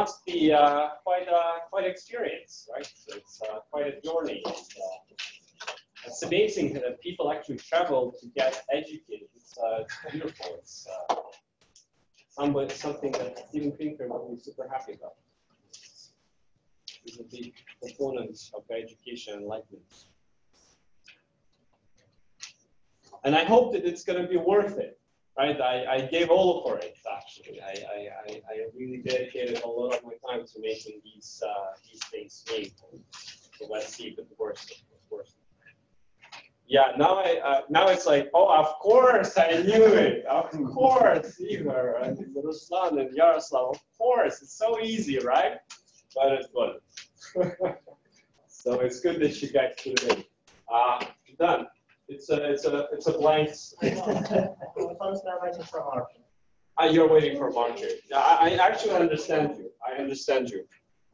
must be quite experienced, right? So it's quite a journey. It's amazing that people actually travel to get educated. It's beautiful. It's something that Steven Pinker will be super happy about. He's a big proponent of education and enlightenment. And I hope that it's going to be worth it, right? I gave all for it, actually. I really dedicated a lot of my time to making these things meaningful. So let's see if it works. Yeah, now it's like, oh, of course I knew it. Of course, Igor and Ruslan and Yaroslav. Of course, it's so easy, right? But it wasn't. So it's good that you guys put it in. Done. It's a blank. You're waiting for Marjorie. I actually understand you. I understand you.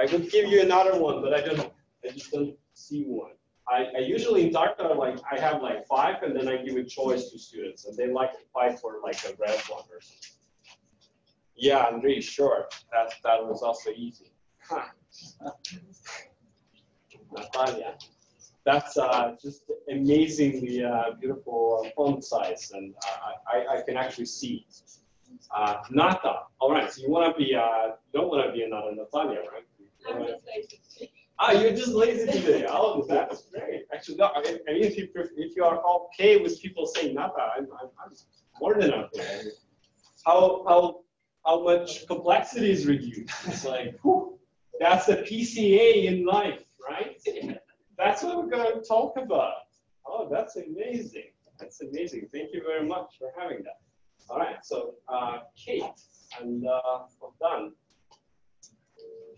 I would give you another one, but I just don't see one. I usually in Tarka, like I have like 5, and then I give a choice to students, and they like to fight for like a red one or something. Yeah, Andrei, sure. That was also easy. Huh. Natalia. That's just amazingly beautiful font size, and I can actually see it. Nata. All right, so you want to be, you don't want to be another Natalia, right? You're just lazy today. Oh, that's great. Actually, no, I mean, if you are okay with people saying Nata, I'm more than okay. How much complexity is reduced? It's like, whew, that's the PCA in life, right? That's what we're going to talk about. Oh, that's amazing. That's amazing. Thank you very much for having that. All right, so Kate and Bogdan,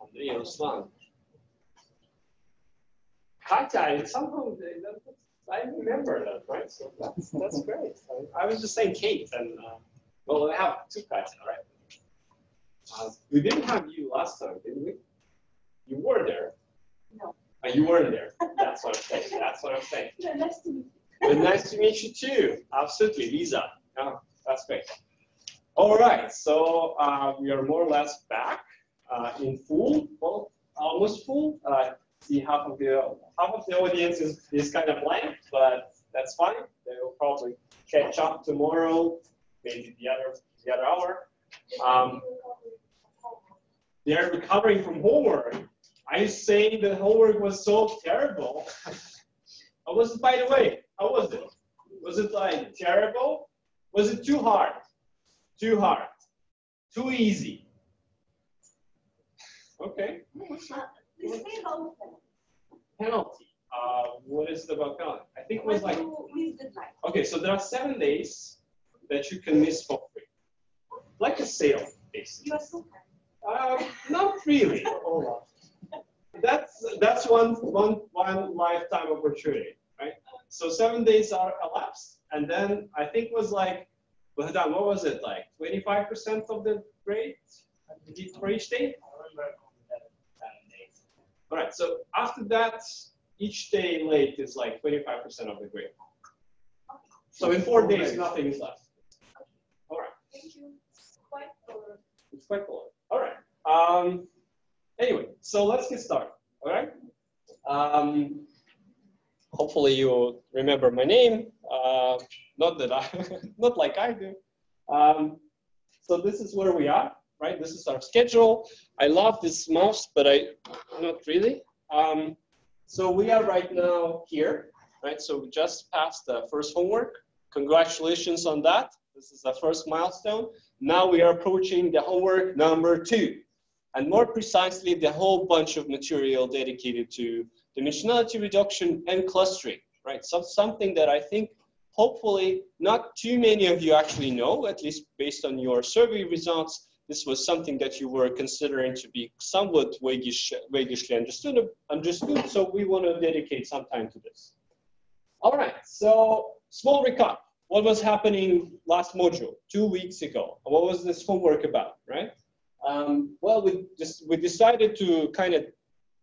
Andrei and Ruslan. Katya, somehow I remember that, right? So that's great. I was just saying Kate, and well, I have 2 Katya, right? We didn't have you last time, didn't we? You were there. No. You weren't there. That's what I'm saying. That's what I'm saying. Yeah, nice to meet you. But nice to meet you too. Absolutely, Lisa. Oh, that's great. All right, so we are more or less back in full. Well, almost full. See, half of the audience is kind of blank, but that's fine. They will probably catch up tomorrow, maybe the other hour. They're recovering from homework. Are you saying the homework was so terrible? How was it, by the way? How was it? Was it like terrible? Was it too hard? Too hard? Too easy? Okay. Penalty. What is it about penalty? I think it was like. Okay, so there are 7 days that you can miss for free, like a sale, basically. You are so Not really. That's one lifetime opportunity, right? So 7 days are elapsed, and then I think it was like, what was it like? 25% of the grade for each day. All right. So after that, each day late is like 25% of the grade. So in 4 days, nothing is left. All right. Thank you. It's quite full. It's quite full. All right. Anyway, so let's get started. All right. Hopefully you remember my name. Not like I do. So this is where we are, right? This is our schedule. I love this mouse, but not really. So we are right now here, right? So we just passed the first homework. Congratulations on that. This is the first milestone. Now we are approaching the homework number 2. And more precisely, the whole bunch of material dedicated to dimensionality reduction and clustering, right? So something that I think hopefully not too many of you actually know, at least based on your survey results. This was something that you were considering to be somewhat vaguely understood, so we want to dedicate some time to this. All right, so small recap. What was happening last module, 2 weeks ago? What was this homework about, right? Well, we decided to kind of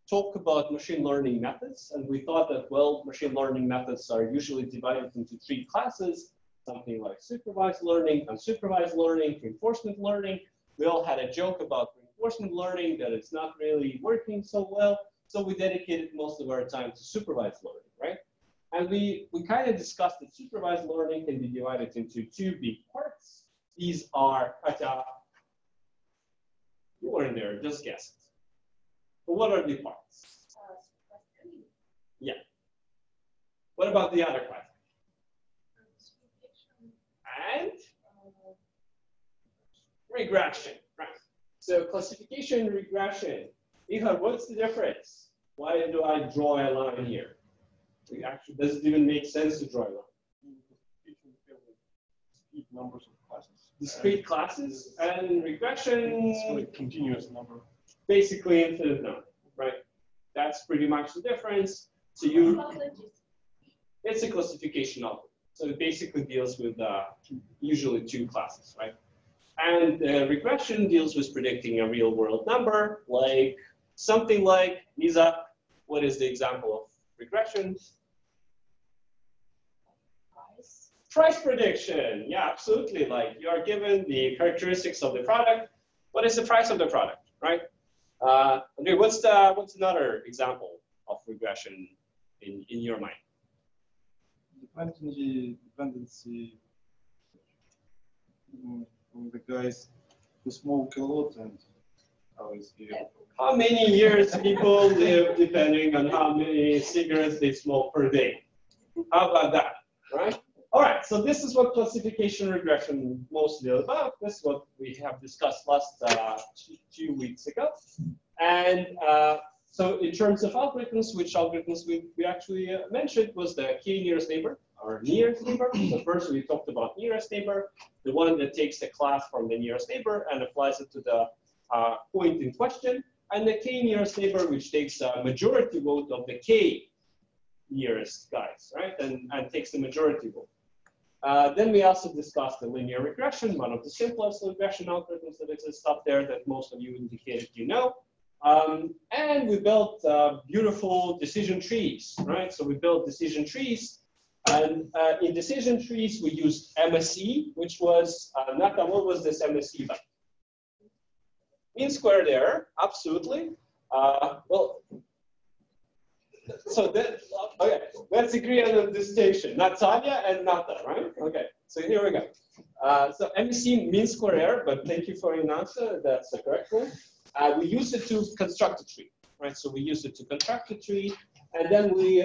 talk about machine learning methods, and we thought that, well, machine learning methods are usually divided into 3 classes, something like supervised learning, unsupervised learning, reinforcement learning. We all had a joke about reinforcement learning that it's not really working so well. So we dedicated most of our time to supervised learning, right? And we kind of discussed that supervised learning can be divided into two big parts. These are, Katya, you weren't there, just guess. But what are the parts? Yeah. What about the other part? And regression, right? So classification and regression. Ihar, what's the difference? Why do I draw a line here? Actually, does it even make sense to draw a line? Discrete numbers of classes. Discrete classes and regression. It's really continuous number. Basically infinite number, right? That's pretty much the difference. So it's a classification algorithm. So it basically deals with usually two classes, right? And regression deals with predicting a real world number, like something like, Lisa, what is the example of regression? Price prediction. Yeah, absolutely. Like you are given the characteristics of the product. What is the price of the product, right? Okay, what's another example of regression in your mind? Dependency from the guys who smoke a lot and how many years people live depending on how many cigarettes they smoke per day. How about that, right? All right, so this is what classification regression mostly is about. This is what we have discussed last 2 weeks ago. And so in terms of algorithms, which algorithms we actually mentioned was the k-nearest neighbor, or nearest neighbor. So first we talked about nearest neighbor, the one that takes the class from the nearest neighbor and applies it to the point in question, and the k-nearest neighbor, which takes a majority vote of the k nearest guys, right, and takes the majority vote. Then we also discussed the linear regression, one of the simplest regression algorithms that exist up there that most of you indicated you know. And we built beautiful decision trees, right? So we built decision trees. And in decision trees, we used MSE, which was, Nata, what was this MSE by? Mean squared error, absolutely. Well, so that, okay, let's agree on the distinction. Natalia and Nata, right? Okay, so here we go. So MSE mean square error, but thank you for your answer. That's the correct one. We use it to construct a tree, right? So we use it to construct a tree, and then we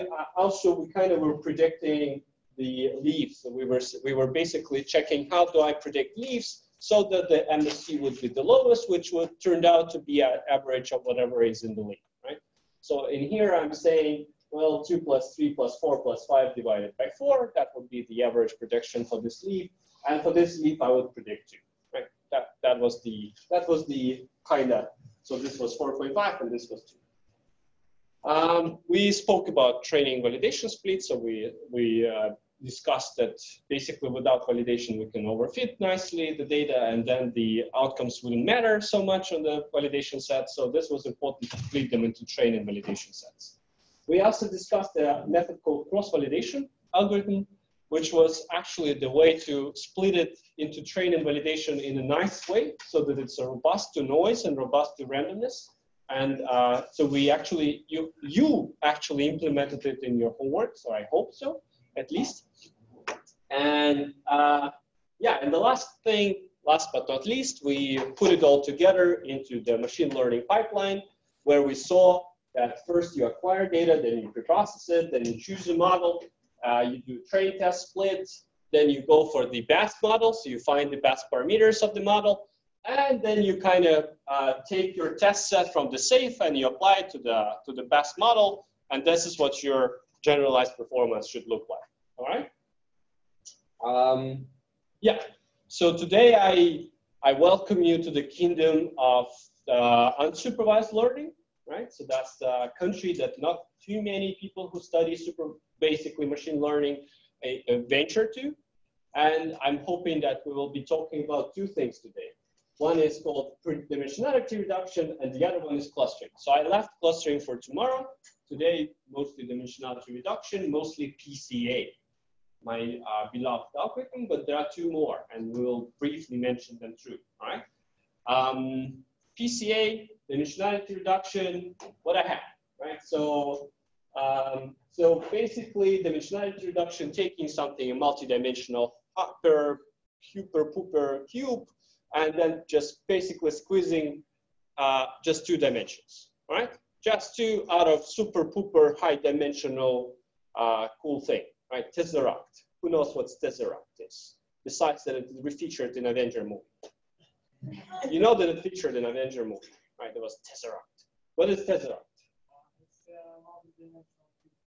kind of were predicting the leaves. So we were basically checking how do I predict leaves so that the MSE would be the lowest, which would turn out to be an average of whatever is in the leaf, right? So in here I'm saying, well, 2 plus 3 plus 4 plus 5 divided by 4, that would be the average prediction for this leaf, and for this leaf I would predict 2, right? That was the kind of. So this was 4.5 and this was 2. We spoke about training validation split. So we discussed that basically without validation, we can overfit nicely the data and then the outcomes wouldn't matter so much on the validation set. So this was important to split them into train and validation sets. We also discussed a method called cross-validation algorithm, which was actually the way to split it into train and validation in a nice way so that it's robust to noise and robust to randomness. And so we actually, you actually implemented it in your homework, so I hope so, at least. And yeah, and the last but not least, we put it all together into the machine learning pipeline, where we saw that first you acquire data, then you preprocess it, then you choose a model, you do train test splits, then you go for the best model, so you find the best parameters of the model, and then you kind of take your test set from the safe and you apply it to the best model, and this is what your generalized performance should look like. All right. Yeah. So today I welcome you to the kingdom of unsupervised learning. Right. So that's the country that not too many people who study basically machine learning venture to, and I'm hoping that we will be talking about two things today. One is called dimensionality reduction, and the other one is clustering. So I left clustering for tomorrow. Today, mostly dimensionality reduction, mostly PCA, my beloved algorithm, but there are two more, and we'll briefly mention them too, all right? PCA, dimensionality reduction, what I had, right? So, basically dimensionality reduction, taking something, a multi-dimensional upper, super pooper cube, and then just basically squeezing just 2 dimensions, right? Just 2 out of super pooper high dimensional cool thing, right? Tesseract. Who knows what Tesseract is? Besides that it refeatured in Avenger movie. You know that it featured in Avenger movie, right? There was Tesseract. What is Tesseract?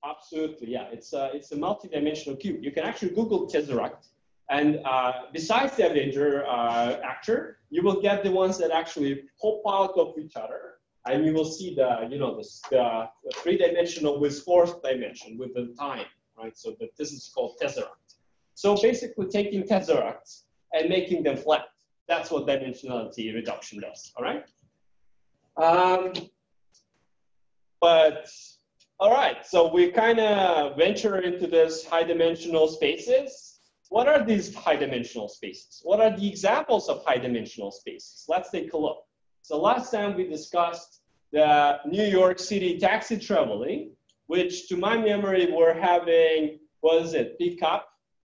Absolutely, yeah. It's a multi-dimensional cube. You can actually Google Tesseract, and besides the Avenger actor, you will get the ones that actually pop out of each other, and you will see the the 3-dimensional with 4th dimension with the time, right? So this is called Tesseract. So basically, taking Tesseracts and making them flat. That's what dimensionality reduction does. All right. But all right, so we kind of venture into this high-dimensional spaces. What are these high-dimensional spaces? What are the examples of high-dimensional spaces? Let's take a look. So last time we discussed the New York City taxi traveling, which to my memory we're having, what is it, pickup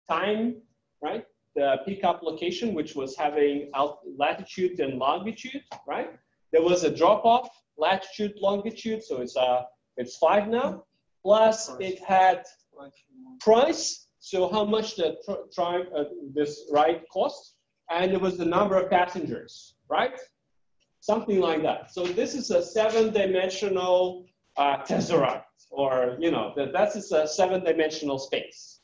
time, right? The pickup location, which was having latitude and longitude, right? There was a drop-off, latitude, longitude, so it's 5 now. Plus it had price, so how much this ride cost, and it was the number of passengers, right? Something like that. So this is a 7-dimensional tesseract, or that is a 7-dimensional space.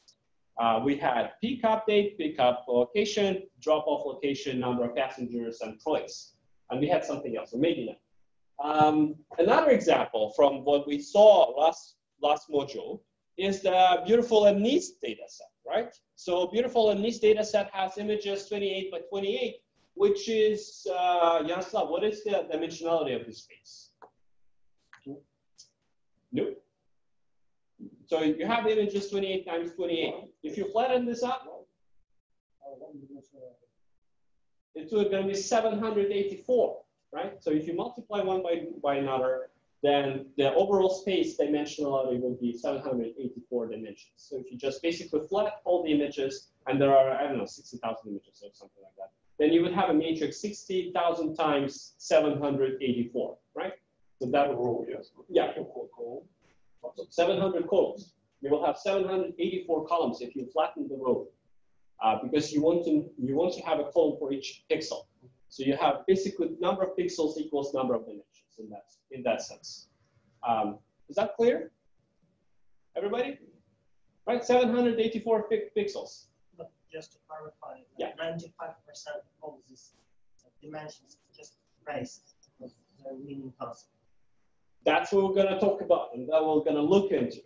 We had pickup date, pickup location, drop-off location, number of passengers, and price. And we had something else, or maybe not. Another example from what we saw last module is the Beautiful and Nice data set, right? So Beautiful and Nice data set has images 28 by 28, which is, Yaroslav, what is the dimensionality of this space? Nope. So you have images 28 times 28. If you flatten this up, it's going to be 784, right? So if you multiply one by another, then the overall space dimensionality will be 784 dimensions. So if you just basically flat all the images, and there are, I don't know, 60,000 images or something like that, then you would have a matrix 60,000 times 784, right? So that will, yeah, 700 columns. You will have 784 columns if you flatten the row, because you want to have a column for each pixel. So you have basically number of pixels equals number of dimensions in that sense. Is that clear? Everybody? Right, 784 pixels. But just to clarify, yeah, 95% of these dimensions just raised because they're meaning concept. That's what we're going to talk about, and that we're going to look into.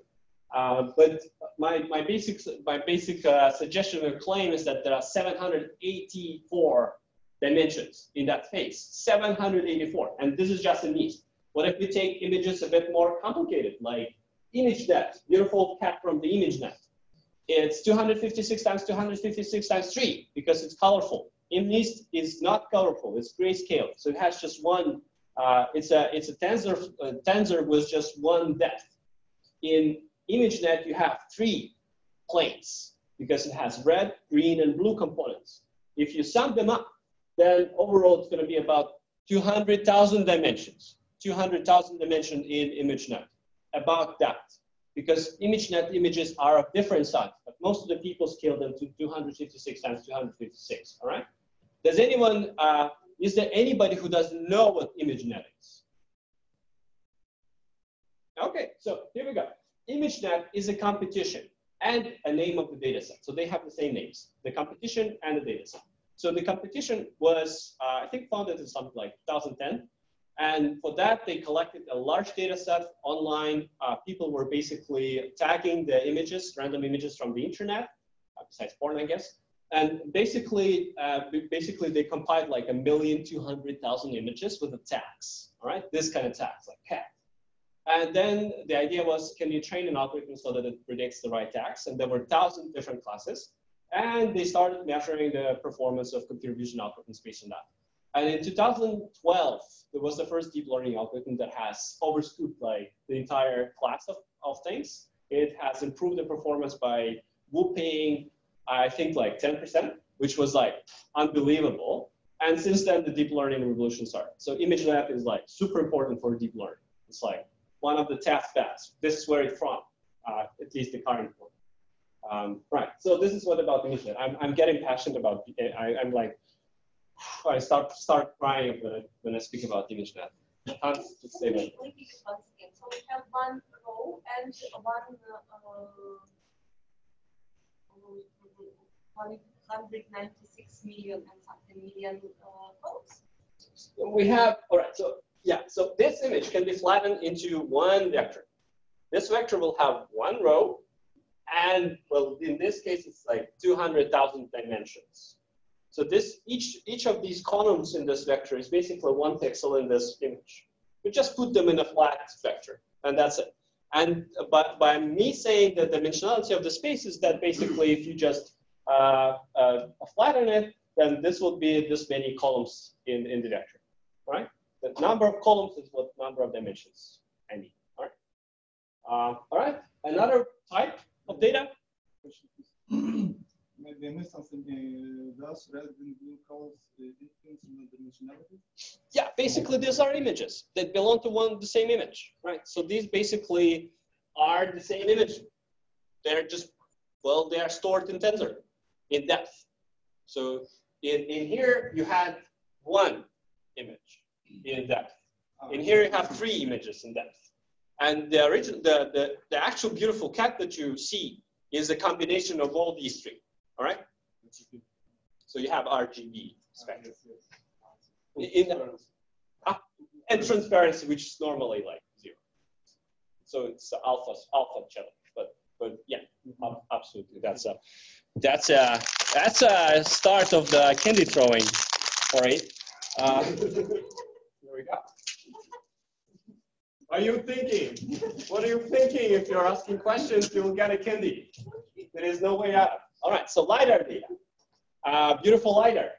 But my basic suggestion or claim is that there are 784 dimensions in that space. 784, and this is just a niche. What if we take images a bit more complicated, like ImageNet, beautiful cat from the ImageNet? It's 256 times 256 times 3 because it's colorful. ImageNet is not colorful; it's grayscale, so it has just one. It's a tensor with just one depth. In ImageNet, you have 3 planes because it has red, green, and blue components. If you sum them up, then overall it's going to be about 200,000 dimensions. 200,000 dimensions in ImageNet. About that, because ImageNet images are of different size, but most of the people scale them to 256 times 256. All right. Does anyone? Is there anybody who doesn't know what ImageNet is? Okay, so here we go. ImageNet is a competition and a name of the dataset. So they have the same names, the competition and the dataset. So the competition was, I think, founded in something like 2010. And for that, they collected a large data set online. People were basically tagging the images, random images from the internet, besides porn, I guess. And basically, they compiled like 1,200,000 images with the tags, all right? This kind of tags, like cat. And then the idea was, can you train an algorithm so that it predicts the right tags? And there were 1,000 different classes. And they started measuring the performance of computer vision algorithms based on that. And in 2012, there was the first deep learning algorithm that has overscooped like the entire class of things. It has improved the performance by whooping, I think like 10%, which was like unbelievable. And since then, the deep learning revolution started. So ImageNet is like super important for deep learning. It's like one of the test beds. This is where it's from, at least the current one. Right. So this is what about ImageNet. I'm getting passionate about. I'm like, I start crying when I speak about ImageNet. Can't just say that. Repeat it once again. So we have one row and one 196 million and something million columns. We have, all right, so yeah, so this image can be flattened into one vector. This vector will have one row, and well, in this case, it's like 200,000 dimensions. So this each of these columns in this vector is basically one pixel in this image. We just put them in a flat vector, and that's it. And but by me saying the dimensionality of the space is that basically if you just flatten it, then this will be this many columns in the vector, right? The number of columns is what number of dimensions I need, all right? All right, another type of data. Maybe I missed something. Does red and blue colors influence the dimensionality? Yeah, basically these are images that belong to the same image, right? So these basically are the same image. They're just, well, they are stored in tensor, in depth. So in here you had one image in depth. In here you have 3 images in depth. And the original, the actual beautiful cat that you see is a combination of all these 3. All right. So you have RGB spectrum. And transparency, which is normally like 0. So it's alpha channel. But yeah, absolutely. That's a start of the candy throwing. All right. There we go. Are you thinking? What are you thinking? If you're asking questions, you'll get a candy. There is no way out. All right, so LiDAR data. Beautiful LiDAR.